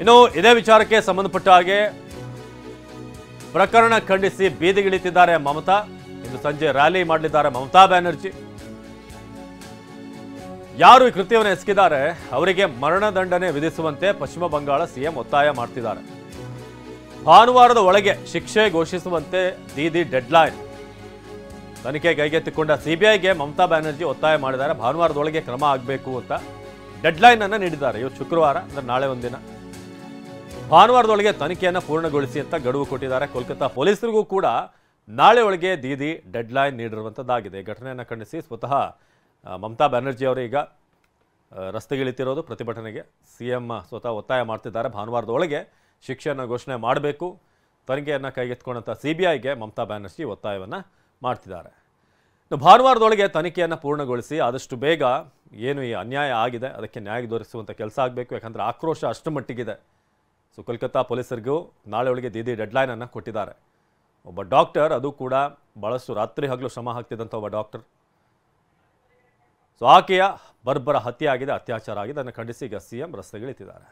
ಇನ್ನು ಇದೇ ವಿಚಾರಕ್ಕೆ ಸಂಬಂಧಪಟ್ಟ ಹಾಗೆ ಪ್ರಕರಣ ಖಂಡಿಸಿ ಬೀದಿಗಿಳಿತಿದ್ದಾರೆ ಮಮತಾ. ಇಂದು ಸಂಜೆ ರ್ಯಾಲಿ ಮಾಡಲಿದ್ದಾರೆ ಮಮತಾ ಬ್ಯಾನರ್ಜಿ. ಯಾರು ಈ ಕೃತ್ಯವನ್ನು ಎಸಗಿದ್ದಾರೆ ಅವರಿಗೆ ಮರಣದಂಡನೆ ವಿಧಿಸುವಂತೆ ಪಶ್ಚಿಮ ಬಂಗಾಳ ಸಿಎಂ ಒತ್ತಾಯ ಮಾಡ್ತಿದ್ದಾರೆ. ಭಾನುವಾರದ ಒಳಗೆ ಶಿಕ್ಷೆ ಘೋಷಿಸುವಂತೆ ದೀದಿ ಡೆಡ್ಲೈನ್. ತನಿಖೆ ಕೈಗೆತ್ತಿಕೊಂಡ ಸಿಬಿಐಗೆ ಮಮತಾ ಬ್ಯಾನರ್ಜಿ ಒತ್ತಾಯ ಮಾಡಿದ್ದಾರೆ. ಭಾನುವಾರದೊಳಗೆ ಕ್ರಮ ಆಗಬೇಕು ಅಂತ ಡೆಡ್ಲೈನ್ ಅನ್ನು ನೀಡಿದ್ದಾರೆ. ಇವತ್ತು ಶುಕ್ರವಾರ ಅಂದ್ರೆ ನಾಳೆ ಒಂದಿನ. ಭಾನುವಾರದೊಳಗೆ ತನಿಖೆಯನ್ನು ಪೂರ್ಣಗೊಳಿಸಿ ಅಂತ ಗಡುವು ಕೊಟ್ಟಿದ್ದಾರೆ. ಕೋಲ್ಕತ್ತಾ ಪೊಲೀಸರಿಗೂ ಕೂಡ ನಾಳೆ ಒಳಗೆ ದೀದಿ ಡೆಡ್ಲೈನ್ ನೀಡಿರುವಂಥದ್ದಾಗಿದೆ. ಘಟನೆಯನ್ನು ಖಂಡಿಸಿ ಸ್ವತಃ ಮಮತಾ ಬ್ಯಾನರ್ಜಿ ಅವರು ಈಗ ರಸ್ತೆಗಿಳಿತಿರೋದು ಪ್ರತಿಭಟನೆಗೆ. ಸಿಎಂ ಸ್ವತಃ ಒತ್ತಾಯ ಮಾಡ್ತಿದ್ದಾರೆ. ಭಾನುವಾರದೊಳಗೆ ಶಿಕ್ಷೆಯನ್ನು ಘೋಷಣೆ ಮಾಡಬೇಕು. ತನಿಖೆಯನ್ನು ಕೈಗೆತ್ತಿಕೊಂಡಂಥ ಸಿಬಿಐಗೆ ಮಮತಾ ಬ್ಯಾನರ್ಜಿ ಒತ್ತಾಯವನ್ನು ಮಾಡ್ತಿದ್ದಾರೆ. ಇನ್ನು ಭಾನುವಾರದೊಳಗೆ ತನಿಖೆಯನ್ನು ಪೂರ್ಣಗೊಳಿಸಿ ಆದಷ್ಟು ಬೇಗ ಏನು ಈ ಅನ್ಯಾಯ ಆಗಿದೆ ಅದಕ್ಕೆ ನ್ಯಾಯ ದೊರಕಿಸುವಂಥ ಕೆಲಸ ಆಗಬೇಕು. ಯಾಕಂದರೆ ಆಕ್ರೋಶ ಅಷ್ಟು ಮಟ್ಟಿಗಿದೆ. ಸೊ ಕೋಲ್ಕತ್ತಾ ಪೊಲೀಸರಿಗೂ ನಾಳೆ ಒಳಗೆ ದೀದಿ ಡೆಡ್ಲೈನನ್ನು ಕೊಟ್ಟಿದ್ದಾರೆ. ಒಬ್ಬ ಡಾಕ್ಟರ್, ಅದು ಕೂಡ ಭಾಳಷ್ಟು ರಾತ್ರಿ ಹಗಲು ಶ್ರಮ ಹಾಕ್ತಿದ್ದಂಥ ಒಬ್ಬ ಡಾಕ್ಟರ್. ಸೊ ಆಕೆಯ ಬರ್ಬರ ಹತ್ಯೆ ಆಗಿದೆ, ಅತ್ಯಾಚಾರ ಆಗಿದೆ. ಅದನ್ನು ಖಂಡಿಸಿ ಈಗ ಸಿಎಂ ರಸ್ತೆಗಿಳಿತಿದ್ದಾರೆ.